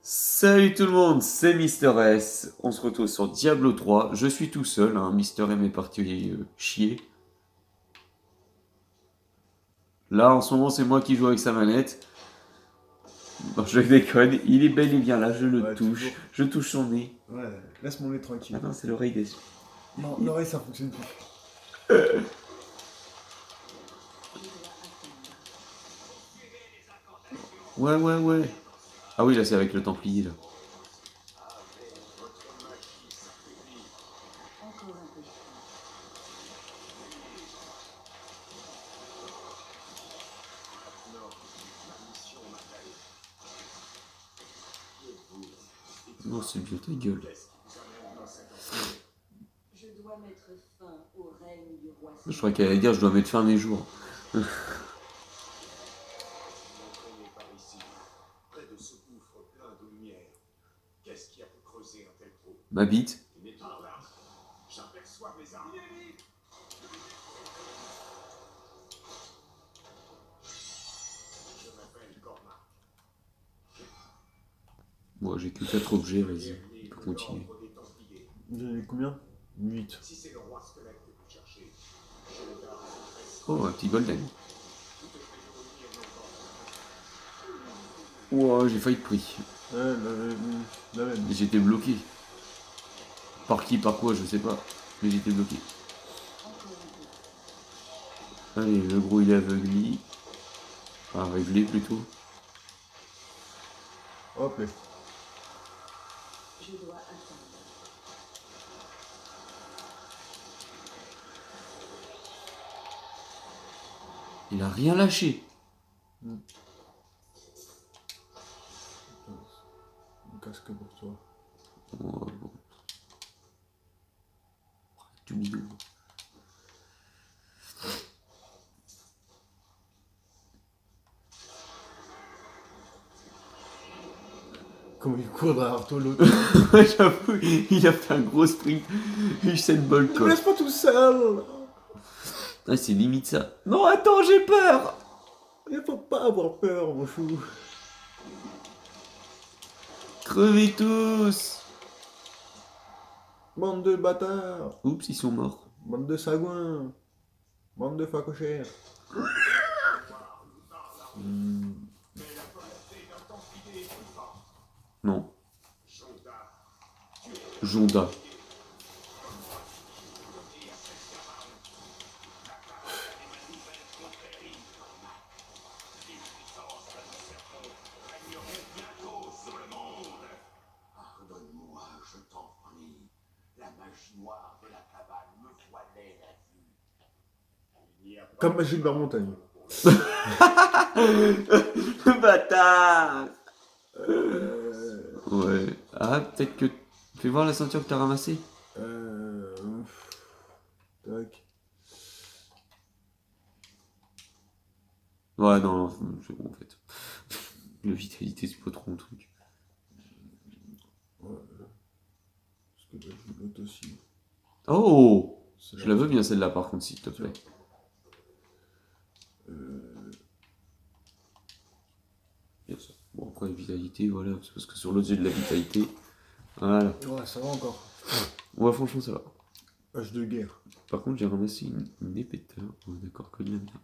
Salut tout le monde, c'est Mister S. On se retrouve sur Diablo 3. Je suis tout seul, hein. Mister M est parti chier. Là, en ce moment, c'est moi qui joue avec sa manette. Non, je déconne. Il est bel et bien là, je le Ouais, touche. toujours. Je touche son nez. Ouais, laisse mon nez tranquille. Ah non, c'est l'oreille des... Non, l'oreille ça fonctionne plus. Ouais. Ah oui, là, c'est avec le Templier, là. Non, c'est bien ta gueule. Je crois qu'elle allait dire je dois mettre fin à mes jours. Ma bite. Moi, j'ai que 4 objets, vas-y. On peut continuer. J'en ai combien 8. Oh, un petit golden. Ouah, j'ai failli te pris. Ouais, la même. J'étais bloqué. Par qui, par quoi, je sais pas. Mais j'étais bloqué. Allez, le gros il est aveuglé. Enfin, réglé plutôt. Hop là. Il a rien lâché. Un casque pour toi. Oh, bon. Du bidon. Comment il court derrière toi l'autre. J'avoue, il a fait un gros sprint. Usain Bolt Ne me quoi. laisse pas tout seul. Ah, c'est limite ça. Non, attends, j'ai peur. Il faut pas avoir peur, mon chou. Crevez tous. Bande de bâtards. Oups, ils sont morts. Bande de sagouins. Bande de facochères. Non. Jonda. Pardonne-moi, je t'en prie. La magie noire de la cabane me voilait la vue. Comme Magique de la montagne. Bâtard. Euh... Ouais. Ah, peut-être que... Fais voir la ceinture que t'as ramassée. Tac. Ouais, non, c'est bon en fait. La vitalité, c'est pas trop mon truc. Ouais. Parce que là, je note aussi. Oh, C'est je la veux bien celle-là par contre, s'il te plaît. Bien ça. Bon, après, vitalité, voilà, c'est parce que sur l'autre, j'ai de la vitalité. Voilà. Ouais, ça va encore. Ouais, franchement, ça va. H de guerre. Par contre, j'ai ramassé une épaisseur. Ouais, d'accord, que de la merde.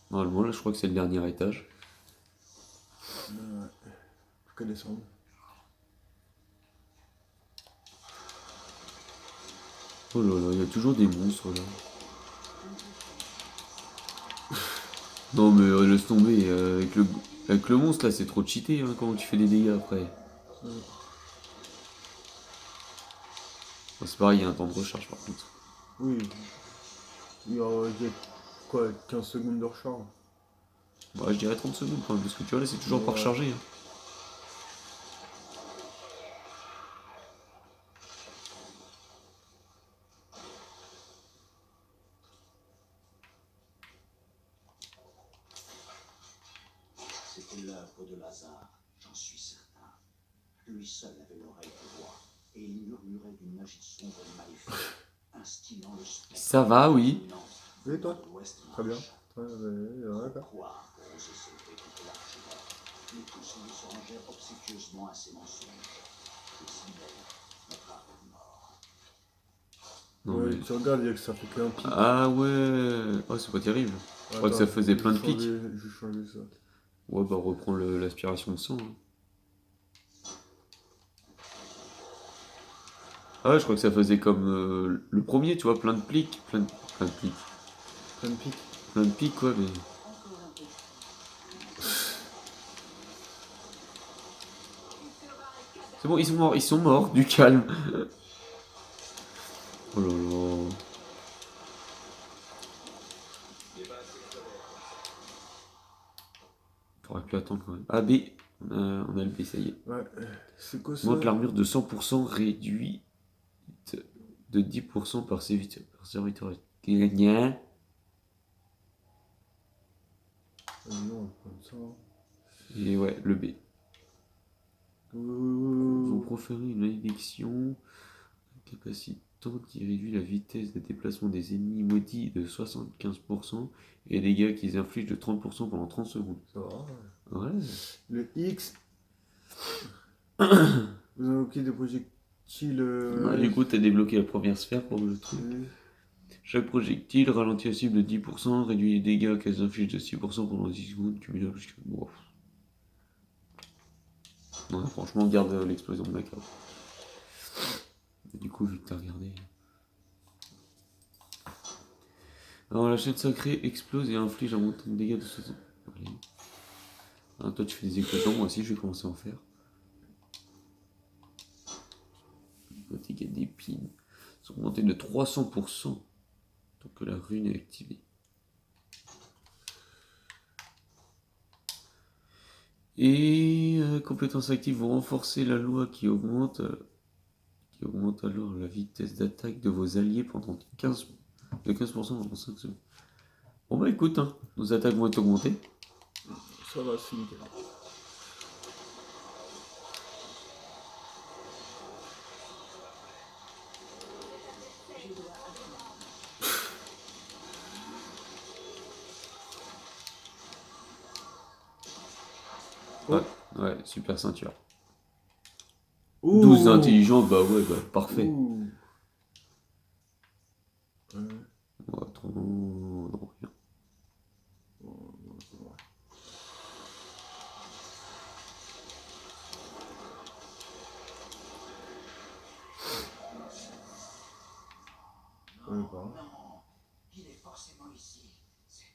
Normalement, là, je crois que c'est le dernier étage. Ouais. Plus qu'à descendre. Oh là là, il y a toujours des monstres là. Non, mais laisse tomber. Avec le monstre là, c'est trop cheaté hein, comment tu fais des dégâts après. Bon, c'est pareil, il y a un temps de recharge par contre. Oui. Il y a quoi 15 secondes de recharge. Ouais, je dirais 30 secondes quand même, parce que tu vois là, c'est toujours pas Ouais. rechargé. Hein. C'était l'œuvre de Lazare, j'en suis certain. Lui seul avait l'oreille de roi, et il murmurait d'une magie sombre et maléfique, instillant le spectre. Ça va, oui. Oui, toi Très bien. D'accord. Quoi oser s'élever contre l'archimède? Les conseillers se rangèrent obséquieusement à ces mensonges. Et si même, notre arbre est mort. Non, Ouais, mais... tu regardes, il y a que ça fait qu'un pic. Ah ouais. Oh, c'est pas terrible. Je crois que ça faisait plein de pics. Je vais changer ça. Ouais, bah, on reprend l'aspiration de sang. Hein. Ah ouais, je crois que ça faisait comme le premier, tu vois, plein de plics. Plein de plics. Plein de pics. Plein de pics, quoi, mais... C'est bon, ils sont morts, du calme. Oh là là. T'aurais pu attendre quand même. Ah, B. On a le B, ça y est. Ouais. C'est quoi ça? Monte l'armure de 100% réduite de 10% par serviteur. Gna. Non, on va prendre ça. Et ouais, le B. Vous Ouh. proférez une malédiction capacitante qui réduit la vitesse de déplacement des ennemis maudits de 75% et les dégâts qu'ils infligent de 30% pendant 30 secondes. Ça va. Ouais. Le X. Vous invoquez des projectiles. Ah, du coup, t'as débloqué la première sphère pour le truc. Oui. Chaque projectile ralentit la cible de 10%, réduit les dégâts qu'elles infligent de 6% pendant 10 secondes, cumulable jusqu'à... Bon. Non, franchement, garde l'explosion de la carte. Du coup, vu que t'as regardé... Alors, la chaîne sacrée explose et inflige un montant de dégâts de 60... Allez. Ah, toi, tu fais des explosions, moi aussi, je vais commencer à en faire. Les dégâts d'épines sont augmentés de 300% tant que la rune est activée. Et compétences actives vont renforcer la loi qui augmente alors la vitesse d'attaque de vos alliés pendant 15% pendant 5 secondes. Bon bah écoute, hein, nos attaques vont être augmentées. Ça va, c'est nickel. Ouais, ouais, super ceinture. Ouh. 12 d'intelligence, bah ouais, bah parfait. Ouh. Ouais. Ouais, trop... Non, rien. Ouais, pas. Non, il est forcément ici. C'est...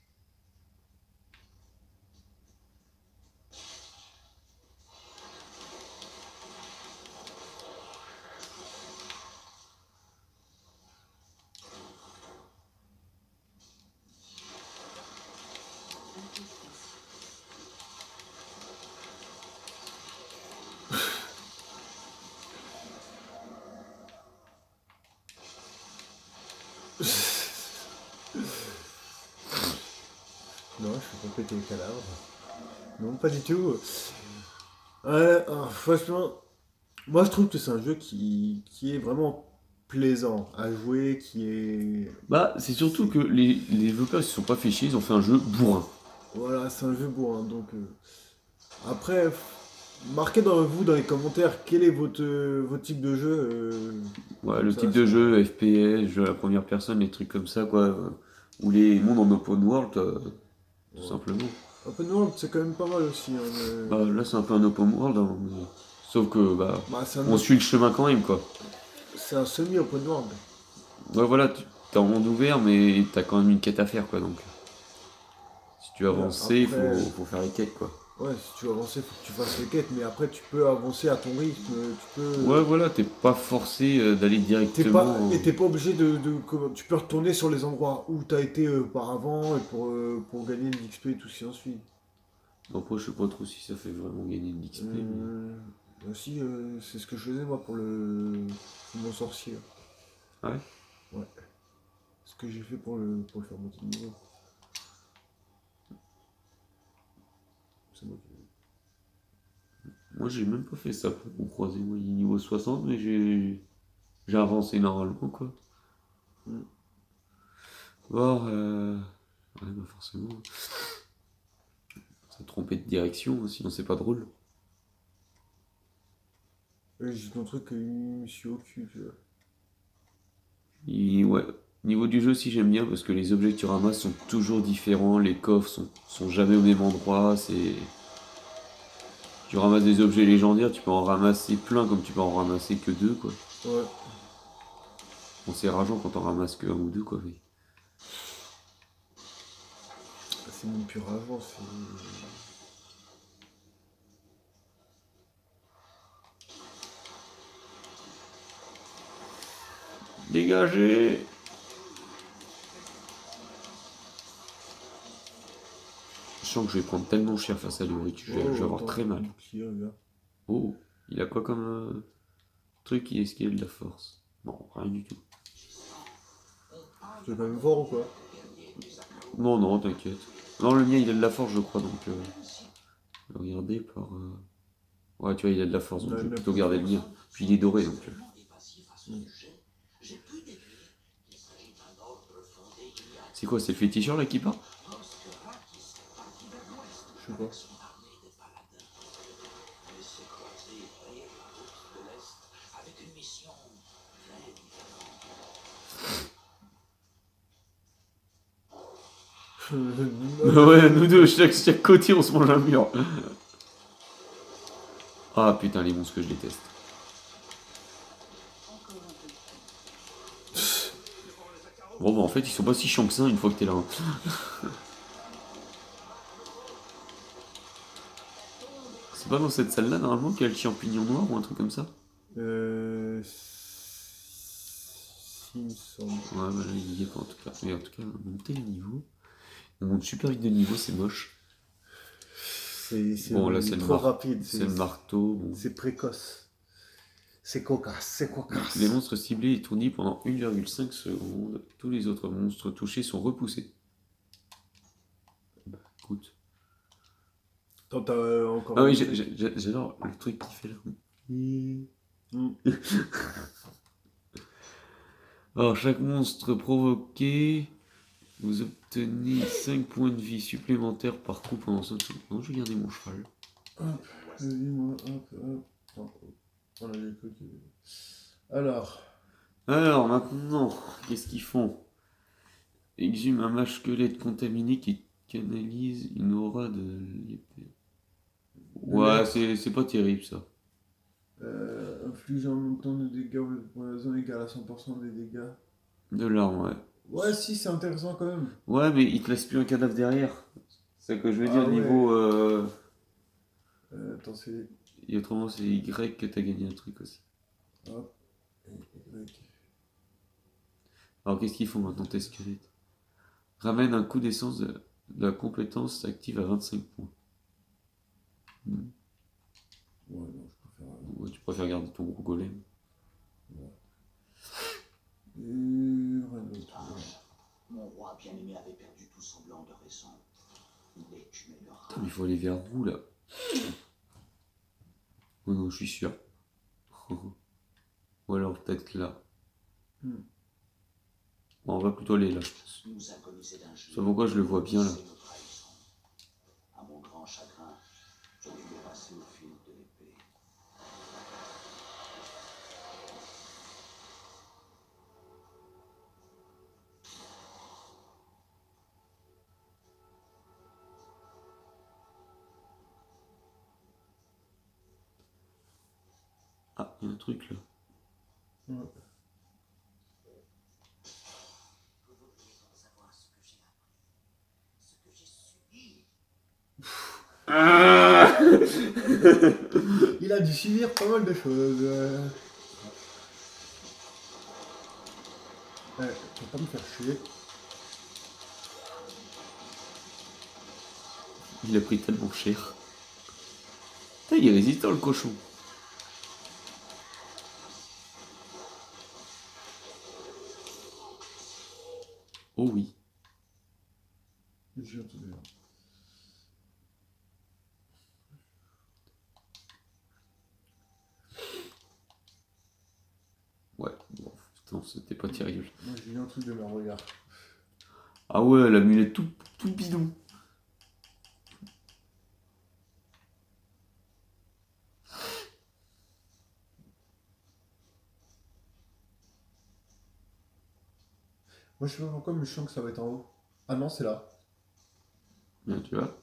Non, je fais pas péter le cadavre. Non, pas du tout. Franchement, moi je trouve que c'est un jeu qui est vraiment plaisant à jouer, qui est... Bah, c'est surtout que les développeurs ils se sont pas fait chier, ils ont fait un jeu bourrin. Voilà, c'est un jeu bourrin. Donc, après, marquez dans les commentaires quel est votre type de jeu. Ouais, Comme le ça, type de ça- jeu, FPS, jeu à la première personne, les trucs comme ça, quoi. Ou les mondes en open world, tout Ouais. simplement. Open World, c'est quand même pas mal aussi. Hein, Bah, là, c'est un peu un open world, hein, sauf que, bah, bah, on suit le chemin quand même, quoi. c'est un semi-open world. Ouais, voilà, t'es en monde ouvert, mais t'as quand même une quête à faire, quoi, donc. Si tu veux Ouais, avancer, après, faut faire les quêtes, quoi. ouais, si tu veux avancer, faut que tu fasses les quêtes, mais après tu peux avancer à ton rythme, tu peux... Ouais, voilà, t'es pas forcé d'aller directement... Et t'es pas obligé tu peux retourner sur les endroits où t'as été auparavant et pour gagner de l'XP et tout ce qui en suit. Après, je sais pas trop si ça fait vraiment gagner de l'XP, mais... Aussi, c'est ce que je faisais moi pour mon sorcier. Ouais. Ouais. Ce que j'ai fait pour le faire monter de niveau. C'est moi qui... Moi, j'ai même pas fait ça pour mon croisé. Moi, il est niveau 60, mais j'ai avancé normalement, quoi. Mm. Bon, Ouais, bah forcément. Ça trompé de direction, sinon c'est pas drôle. J'ai ton truc, il me suit au cul, tu vois. Ouais. Niveau du jeu, si j'aime bien parce que les objets que tu ramasses sont toujours différents, les coffres sont jamais au même endroit. Tu ramasses des objets légendaires, tu peux en ramasser plein comme tu peux en ramasser que deux, quoi. Ouais. Bon, c'est rageant quand on ramasse que un ou deux, quoi. Mais... C'est même plus rageant, c'est. Dégagez! Je sens que je vais prendre tellement cher face à Lyric, je vais avoir attends, très mal. bouclier, regarde. Oh, il a quoi comme truc qui est de la force? Non, rien du tout. Tu veux quand même voir ou quoi? Non, non, t'inquiète. Non, le mien il a de la force, je crois, donc. Regardez par. Ouais, tu vois, il a de la force, donc Ouais, je vais de la plutôt garder le mien. Puis il est doré, donc. C'est quoi, c'est le féticheur là qui part? Je sais pas. Ouais, nous deux, chaque côté, on se mange un mur. Ah putain, les monstres que je déteste. Bon, bah en fait, ils sont pas si chiants que ça une fois que t'es là. Hein. C'est pas dans cette salle-là, normalement, qu'il y a le champignon noir ou un truc comme ça? Si, il me semble. Ouais, bah là, il y est pas en tout cas. Mais en tout cas, monter le niveau. On monte super vite de niveau, c'est moche. Bon, là, il est c'est trop rapide. C'est le marteau. Bon. C'est précoce. C'est cocasse, c'est cocasse. Les monstres ciblés étourdis pendant 1,5 secondes. Tous les autres monstres touchés sont repoussés. Bah, écoute. Attends, t'as encore. Ah oui, j'adore le truc qu'il fait là. Alors, chaque monstre provoqué, vous obtenez 5 points de vie supplémentaires par coup pendant 5 secondes. Non, je vais garder mon cheval. Hop, vas-y, hop, hop. Attends, on a les trucs. Alors, maintenant, qu'est-ce qu'ils font? Exhume un mage squelette contaminé qui canalise une aura de l'épée. Ouais, c'est pas terrible ça. Inflige un montant de dégâts pour la zone égale à 100% des dégâts. De l'arme, ouais. Ouais, si, c'est intéressant quand même. Ouais, mais il te laisse plus un cadavre derrière. C'est ça que je veux Ah dire, ouais. niveau. Attends, c'est. Et autrement, c'est Y que t'as gagné un truc aussi. Hop. Alors, qu'est-ce qu'ils font maintenant, tes squelettes? Ramène un coup d'essence de la compétence active à 25 points. Ouais, non, je préfère. Ouais, tu préfères garder ton gros golem. Rien d'autre. Mon roi bien-aimé avait perdu tout semblant de raison. Mais tu me le Putain, mais il faut aller vers où là? Oh non, je suis sûr. Ou alors peut-être là. Bon, on va plutôt aller là, je pense. nous inconisés d'un jeu. C'est pourquoi je le vois bien là. À mon grand chagrin, je dû le passer au fil de l'épée. Ah, il y a un truc là. Ouais. Il a dû subir pas mal de choses. Ouais, tu vas pas me faire chier. Il a pris tellement cher. Putain, il est résistant le cochon. Oh oui. J'ai entendu. Ouais, bon, putain, c'était pas terrible. Moi j'ai eu un truc de merde, regarde. Ah ouais, l'amulette tout bidon. Moi, je sais pas pourquoi, mais je sens que ça va être en haut. Ah non, c'est là. Bien, tu vois.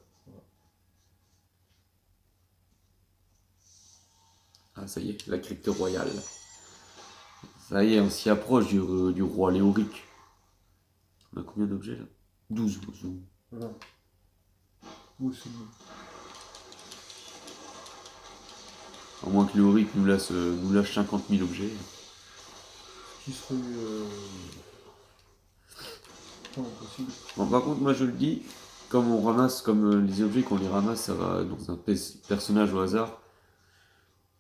Ah, ça y est, la crypte royale. Ça y est, on s'y approche du roi Léoric. On a combien d'objets là? 12. Voilà. Où c'est bon. À moins que Léoric nous lâche 50 000 objets. Qui serait. Non, impossible. Bon, par contre, moi je le dis, comme on ramasse, comme les objets qu'on les ramasse, ça va dans un personnage au hasard.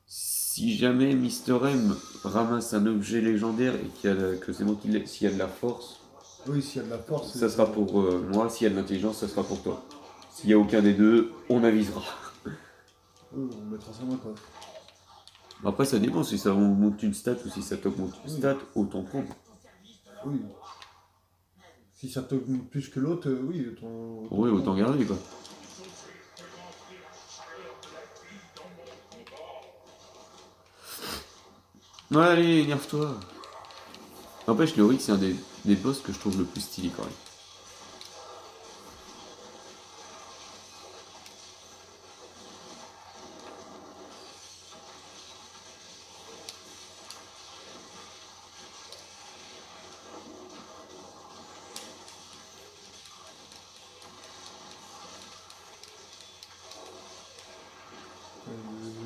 Si jamais Mister M ramasse un objet légendaire et que c'est moi qui l'ai, s'il y a de la force, Oui, s'il y a de la force. ça sera pour moi. S'il y a de l'intelligence, ça sera pour toi. S'il n'y a aucun des deux, on avisera. On mettra ça dans le coffre. Après, ça dépend si ça monte une stat ou si ça t'augmente une stat, autant prendre. Oui. Si ça te plus que l'autre, oui, autant. Oui, autant garder quoi. Ouais, allez, énerve-toi. N'empêche, Léoric, c'est un des boss que je trouve le plus stylé quand même.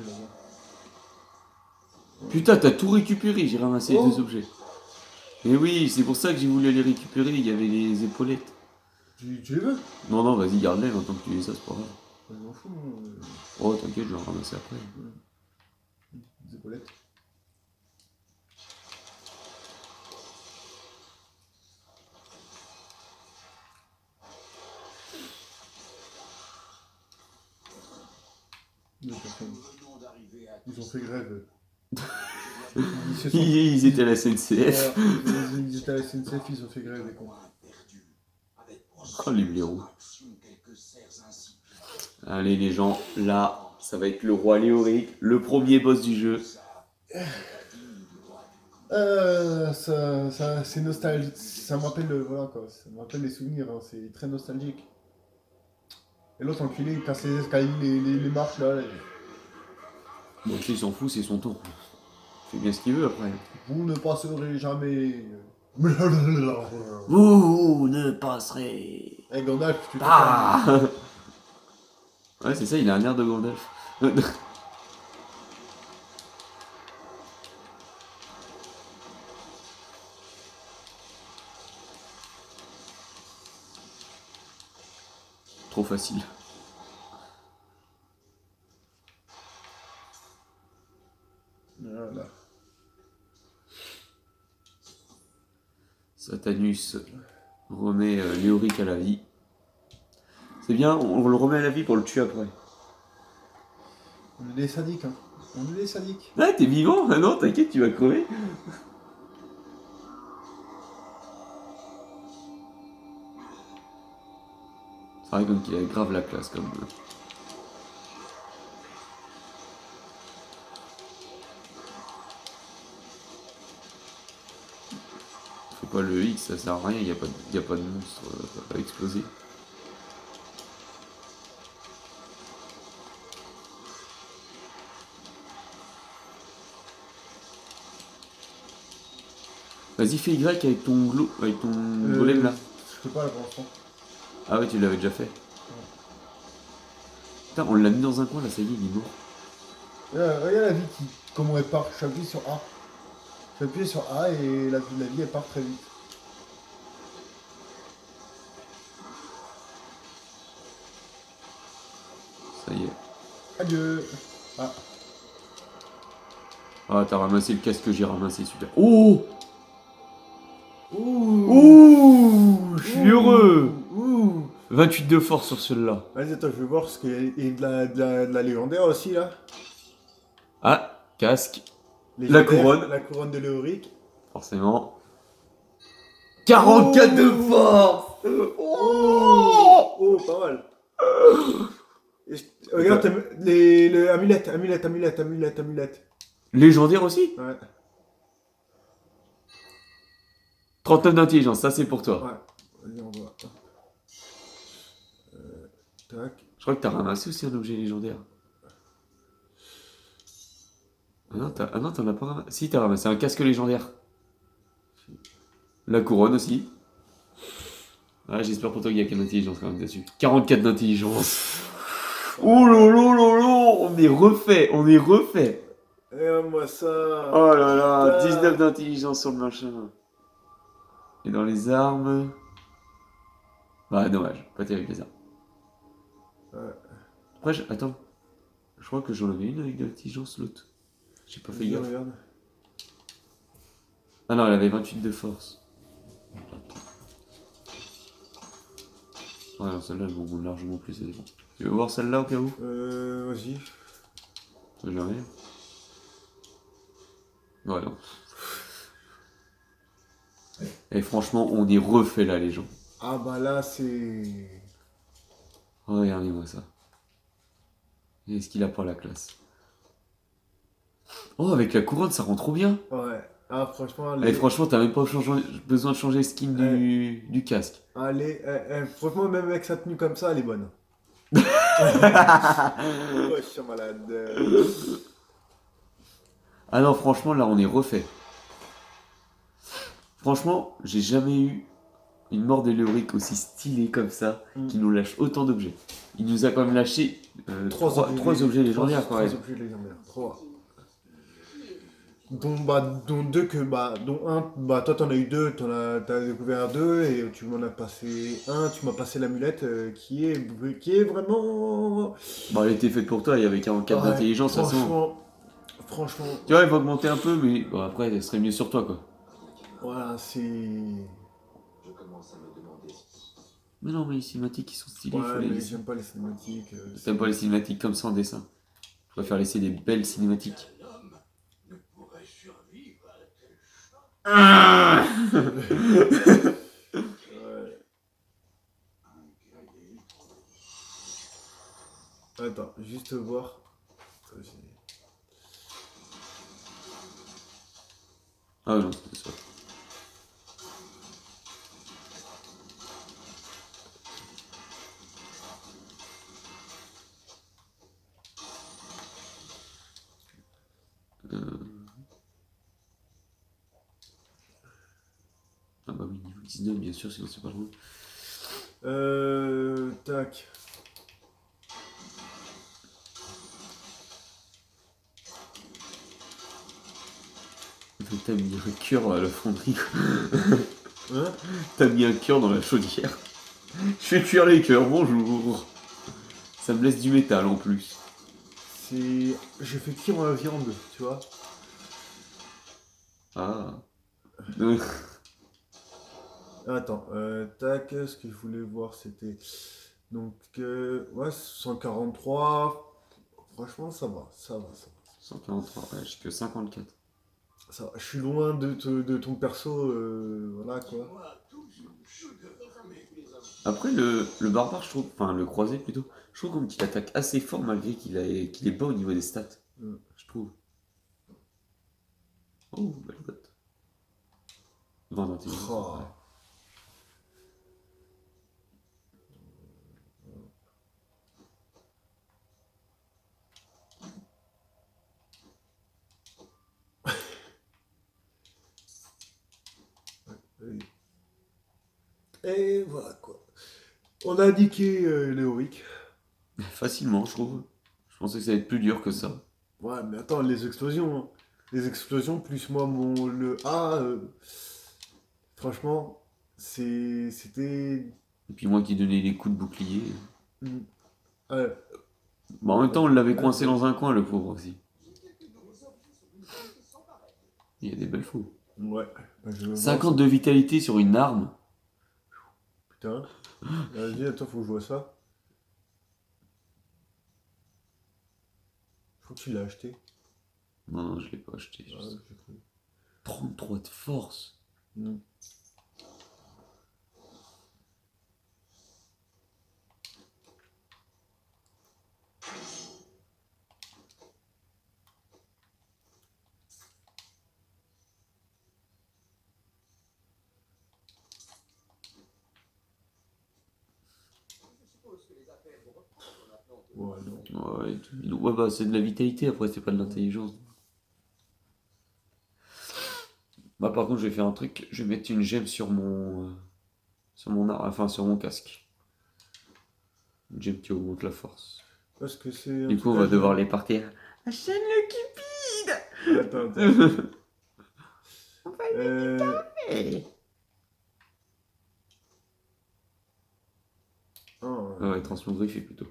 Là-bas. Putain, t'as tout récupéré, j'ai ramassé les Oh. 2 objets. Et oui, c'est pour ça que j'ai voulu les récupérer, il y avait les épaulettes. Tu les veux? Non, non, vas-y, garde-les, maintenant que tu les as, c'est pas grave. Je m'en fous, moi. Oh, t'inquiète, je vais en ramasser après. Des épaulettes. Deux personnes. Venons d'arriver à Ils ont fait grève. Ils étaient à la SNCF. Voilà, ils étaient à la SNCF, ils ont fait grève, les cons. perdu. Avec Oh, les blaireaux. quelques cerfs insipides. Allez, les gens, là, ça va être le roi Léoric, le premier boss du jeu. C'est nostalgique. Ça me rappelle, voilà quoi. Ça me rappelle les souvenirs, hein. C'est très nostalgique. Et l'autre enculé, il casse les escaliers, les marches là. Bon, tu sais, il s'en fout, c'est son tour. Il fait bien ce qu'il veut après. Vous ne passerez jamais. Vous ne passerez. Eh Gandalf, tu te Ah. Ouais, c'est ça, il a un air de Gandalf. Trop facile. Voilà. Satanus remet Léoric à la vie. C'est bien, on le remet à la vie pour le tuer après. On est des sadiques, hein. On est des sadiques. Ah, t'es vivant? Ah non, t'inquiète, tu vas crever. C'est vrai comme qu'il a grave la classe comme. Fais pas le X, ça sert à rien, y a pas de monstre à exploser. Vas-y, fais Y avec ton golem là. Je peux pas là pour l'instant. Ah ouais, tu l'avais déjà fait. Putain, on l'a mis dans un coin là, ça y est, il est mort. Regarde la vie comment elle part. J'appuie sur A. J'appuie sur A et la vie elle part très vite. Ça y est. Adieu. Ah. Ah, t'as ramassé le casque que j'ai ramassé, super. Oh! Ouh. Ouh! Je suis heureux! Ouh. 28 de force sur celui-là. Vas-y, attends, je vais voir ce qu'il y a de la légendaire aussi là. Ah, casque, Légendaire, couronne. La couronne de Léoric. forcément. 44 de force! Oh, pas mal. Regarde, les amulette. Légendaire aussi? Ouais, 39 d'intelligence, ça c'est pour toi. ouais. Vas-y, on voit. Tac. Je crois que t'as ramassé aussi un objet légendaire. Ah non, t'en as pas ramassé. Si, t'as ramassé un casque légendaire. La couronne aussi. Ah, j'espère pour toi qu'il y a quelle intelligence quand même dessus. 44 d'intelligence. Oh lolo lolo, on est refait, on est refait. Regarde-moi ça. Oh là là, Putain. 19 d'intelligence sur le machin. Et dans les armes... Bah dommage, pas terrible les armes. Ouais. Après, attends. Je crois que j'en avais une avec de l'intelligence, l'autre. J'ai pas fait Vas-y, gaffe. regarde. Ah non, elle avait 28 de force. Ouais, non, celle-là, elle vaut largement plus, ça dépend. Tu veux voir celle-là au cas où? Vas-y. Jamais. Ouais, non. Et franchement, on est refait là, les gens. Ah bah là, c'est... Oh, regardez-moi ça. Est-ce qu'il a pas la classe? Oh, avec la couronne, ça rend trop bien. Ouais. Ah, franchement, Et franchement, t'as même pas besoin de changer le skin du casque. franchement, même avec sa tenue comme ça, elle est bonne. Ouais, je suis malade. Ah non, franchement, là, on est refait. Franchement, j'ai jamais eu une mort d'Elric aussi stylée comme ça, qui nous lâche autant d'objets. Il nous a quand même lâché trois objets légendaires, quoi. Trois objets légendaires. Trois. Dont deux que... dont un... toi, t'en as eu deux. T'as découvert deux. Et tu m'en as passé un. Tu m'as passé l'amulette qui est vraiment... Bah, elle était faite pour toi, il y avait 44 Ouais, d'intelligence, de toute façon. Franchement... Tu vois, il va augmenter un peu, mais bon, après, elle serait mieux sur toi, quoi. Voilà, c'est... Je commence à me demander Mais non, mais les cinématiques, ils sont stylés, il faut Ouais, les mais laisser. j'aime pas les cinématiques. T'aimes pas les cinématiques comme ça en dessin. Je préfère laisser des belles cinématiques. un homme ne pourrait survivre à la telle chose. Ouais. Attends, juste voir. Ah non, c'est ça. Ah bah oui, niveau 19, bien sûr, sinon c'est pas loin. Tac. T'as mis un cœur à la fonderie. Hein? T'as mis un cœur dans la chaudière. Je fais cuire les cœurs, bonjour. Ça me laisse du métal en plus. C'est... Je fais cuire la viande, tu vois. Ah. Attends, tac, ce que je voulais voir c'était... Donc, ouais, 143. Franchement, ça va. 143, ouais, j'ai que 54. Ça va. Je suis loin de ton perso, voilà quoi. Après, le barbare, je trouve, enfin le croisé plutôt, je trouve qu'il attaque assez fort malgré qu'il est bas au niveau des stats. Je trouve. Oh, belle botte. 20 d'intelligence. Oh. Ouais. Et voilà quoi. On a indiqué Léoric. Facilement, je trouve. Je pensais que ça allait être plus dur que ça. Ouais, mais attends, les explosions. Hein. Les explosions, plus moi, le A. Franchement, c'était. Et puis moi qui donnais les coups de bouclier. Ouais. Bah, en même temps, on l'avait coincé dans un coin, le pauvre aussi. Il y a des belles fous. Ouais. Bah, je veux voir 50 de vitalité sur une arme. Putain. Vas-y, attends, faut que je vois ça. Faut que tu l'as acheté. Non, je l'ai pas acheté. Ah, j'ai cru. 33 de force. Ouais, non. Ouais, bah c'est de la vitalité, après c'est pas de l'intelligence. Bah par contre je vais faire un truc, je vais mettre une gemme sur mon enfin sur mon casque. Une gemme qui augmente la force. Parce que c'est un Du coup truc on à va devoir gemme. les partir. Achète le Cupid. Attends. On va Euh... le oh, Ah ouais, transmogrifie plutôt.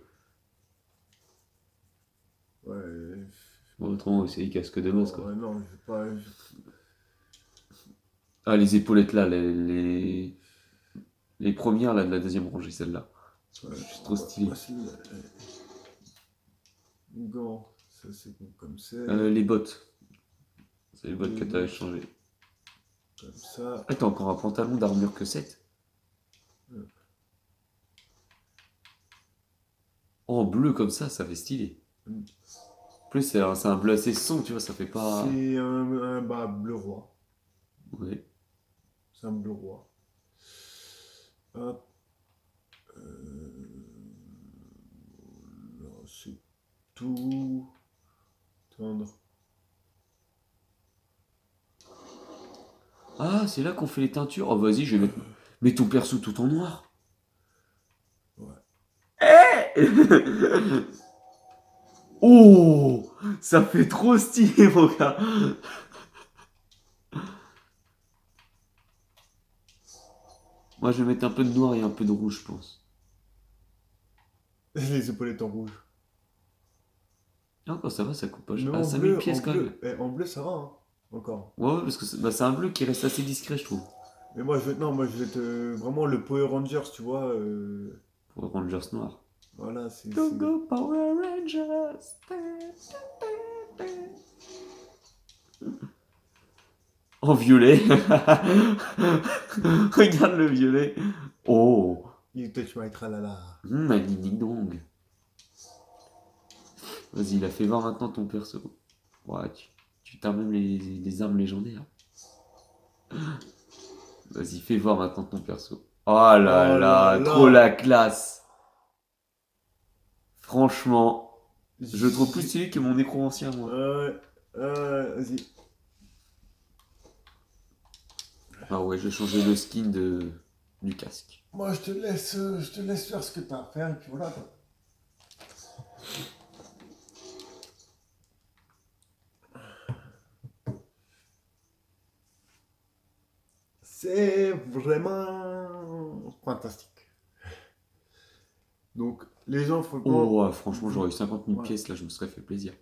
ouais. Bon, autrement c'est les casques de masse quoi. Ouais, non, je vais pas. Ah les épaulettes là, les premières là de la deuxième rangée, celle-là. Ouais, C'est trop stylé. Gants, ça c'est bon comme c'est. Les bottes. C'est les bottes Les que t'as bottes. échangées. Comme ça. Ah, t'as encore un pantalon d'armure que 7. Ouais. Oh, en bleu comme ça fait stylé. Mm. En plus, c'est un bleu assez sombre, tu vois, ça fait pas. C'est un bleu roi. Ouais. C'est un bleu roi. Hop. Là, c'est tout. Tendre. Ah, c'est là qu'on fait les teintures. Oh, vas-y, je vais mettre. Mets ton perso tout en noir. Ouais. Oh, ça fait trop stylé, mon gars. Moi, je vais mettre un peu de noir et un peu de rouge, je pense. Les épaulettes en rouge. Ah, encore ça va, ça coupe pas. Mais Ah, en 5000 bleu, pièces quand même. en bleu, ça va, hein. Encore. Ouais, ouais, parce que c'est un bleu qui reste assez discret, je trouve. Mais moi, moi, je vais être vraiment le Power Rangers, tu vois. Pour Rangers noir. Voilà, c'est. Go go Power Rangers. En violet. Regarde le violet. Oh. You touch my tralala. Ma ding dong. Vas-y, il a fait voir maintenant ton perso. Ouais, tu t'as même les armes légendaires. Vas-y, fais voir maintenant ton perso. Oh là Oh là là, trop là. la classe. Franchement, je le trouve plus stylé que mon nécromancien, moi. Vas-y. Ah ouais, je vais changer le skin du casque. Moi, je te laisse faire ce que t'as à faire, et puis voilà, quoi. C'est vraiment fantastique. Donc, les gens, faut Oh, ouais, franchement, j'aurais eu 50 000 Ouais. pièces, là, je me serais fait plaisir.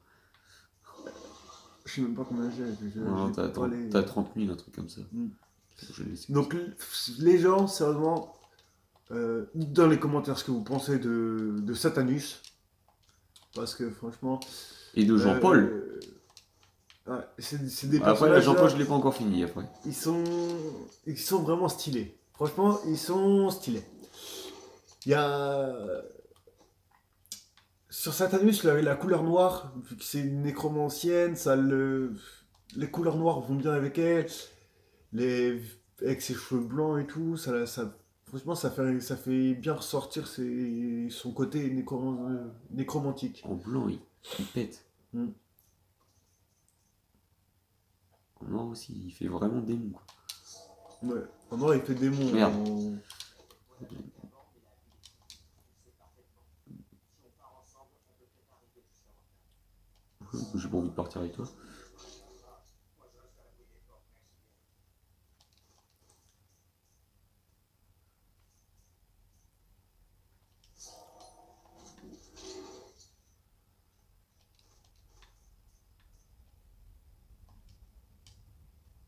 Je sais même pas combien j'ai. Non, j'ai pas les- t'as 30 000, un truc comme ça. Mm. Je vais laisser. Donc, les gens, sérieusement, dans les commentaires ce que vous pensez de Satanus. Parce que franchement. Et de Jean-Paul. Ouais, c'est des Après, là, personnages. Jean-Paul, je l'ai pas encore fini, après. Ils sont vraiment stylés. Franchement, ils sont stylés. Il y a. Sur Satanus, la couleur noire, vu que c'est une nécromancienne, les couleurs noires vont bien avec elle. Avec ses cheveux blancs et tout, franchement, ça fait bien ressortir son côté nécromantique. En blanc, il pète. Mm. En noir aussi, il fait vraiment démon, quoi. Ouais. En noir, il fait démon. Merde. J'ai pas envie de partir avec toi.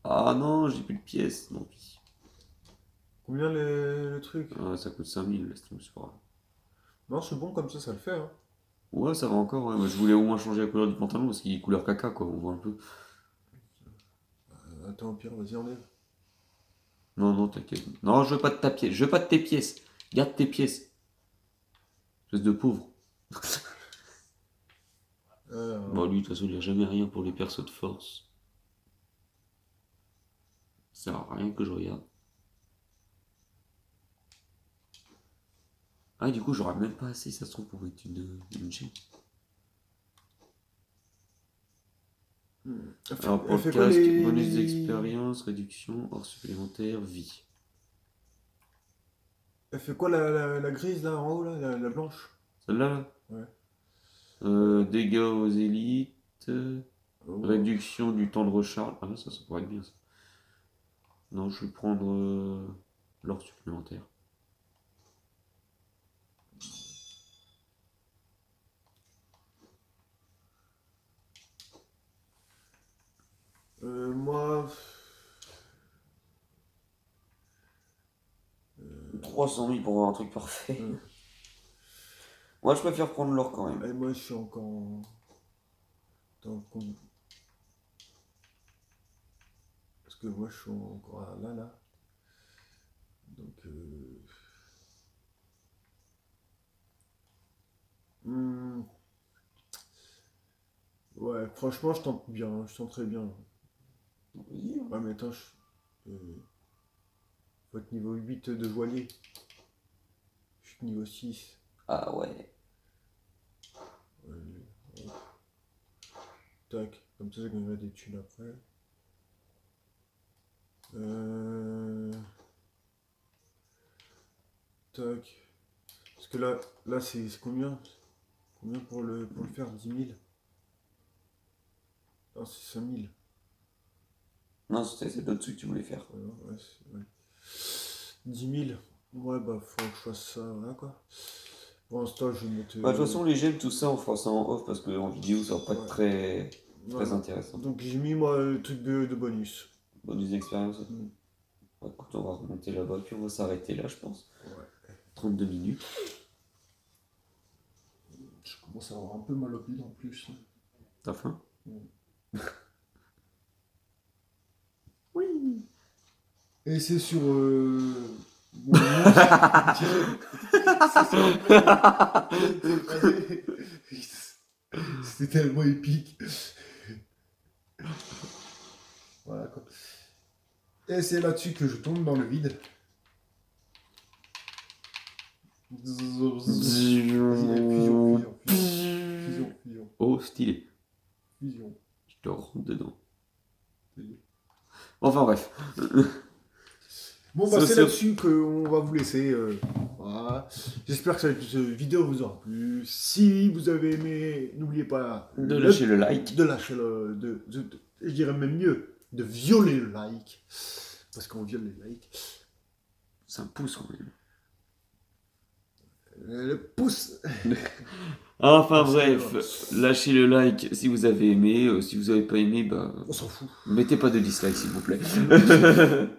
Ah non, j'ai plus de pièces. Non, Combien le truc? ah, ça coûte 5000, laisse tomber, c'est pas grave. Non, c'est bon, comme ça le fait. Hein. Ouais, ça va encore, ouais. Moi, je voulais au moins changer la couleur du pantalon parce qu'il est couleur caca, quoi. On voit un peu. Attends, au pire, vas-y, enlève. Non, non, t'inquiète. Non, je veux pas de ta pièce. Je veux pas de tes pièces. Garde tes pièces. Espèce de pauvre. Bon, lui, de toute façon, il a jamais rien pour les persos de force. Ça sert à rien que je regarde. Ah, du coup, j'aurai même pas assez, ça se trouve, pour mettre une gemme. Alors, pour Elle le fait quoi casque, les... bonus d'expérience, réduction, hors supplémentaire, vie. Elle fait quoi la grise là en haut là, la blanche? Celle-là, là Ouais. dégâts aux élites, Oh. réduction du temps de recharge. Ah, ça pourrait être bien, ça. Non, je vais prendre l'or supplémentaire. Moi... 300 000 pour avoir un truc parfait. euh, Moi, je préfère prendre l'or quand même. et moi je suis encore parce que moi je suis encore là. Donc... hmm, ouais, franchement je tente bien, je tente très bien. Oui. Ouais mais attends, faut être niveau 8 de joaillier. Je suis niveau 6. Ah ouais. Tac, comme ça je gagnerai des thunes après. Tac. Parce que là c'est combien? Combien pour le faire? 10 000? Ah, c'est 5 000. Non, c'est là-dessus que tu voulais faire. Ouais, ouais. 10 000. Ouais, bah, faut que je fasse ça, voilà quoi. Pour l'instant, je vais mettre. Bah, de toute façon, les gemmes, tout ça, on fera ça en off parce qu'en vidéo, ça va pas être Ouais. très Voilà. intéressant. Donc, j'ai mis moi le truc de bonus. Bonus d'expérience. Mm. Bah, écoute, on va remonter là-bas, puis on va s'arrêter là, je pense. Ouais. 32 minutes. Je commence à avoir un peu mal au bide en plus. T'as faim? Oui. Et c'est sur. Bon, c'était tellement épique. Voilà quoi. Et c'est là-dessus que je tombe dans le vide. Vas-y, fusion. Oh, stylé. Fusion. Je te rentre dedans. Enfin bref. Bon bah Ça, c'est c'est- là-dessus qu'on va vous laisser. Voilà. J'espère que cette vidéo vous aura plu. Si vous avez aimé, n'oubliez pas De lâcher le like. de lâcher je dirais même mieux, de violer le like. Parce qu'on viole les likes. C'est un pouce quand même. Le pouce. Enfin Parce bref, que, lâchez le like si vous avez aimé. Si vous avez pas aimé, bah on s'en fout. mettez pas de dislike s'il vous plaît.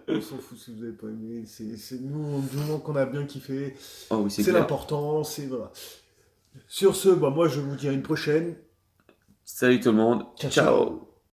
On s'en fout si vous avez pas aimé. C'est nous, du moment qu'on a bien kiffé. Oh oui, c'est C'est clair. l'important. C'est voilà. Sur ce, bah moi je vous dis à une prochaine. Salut tout le monde. Ciao, Ciao.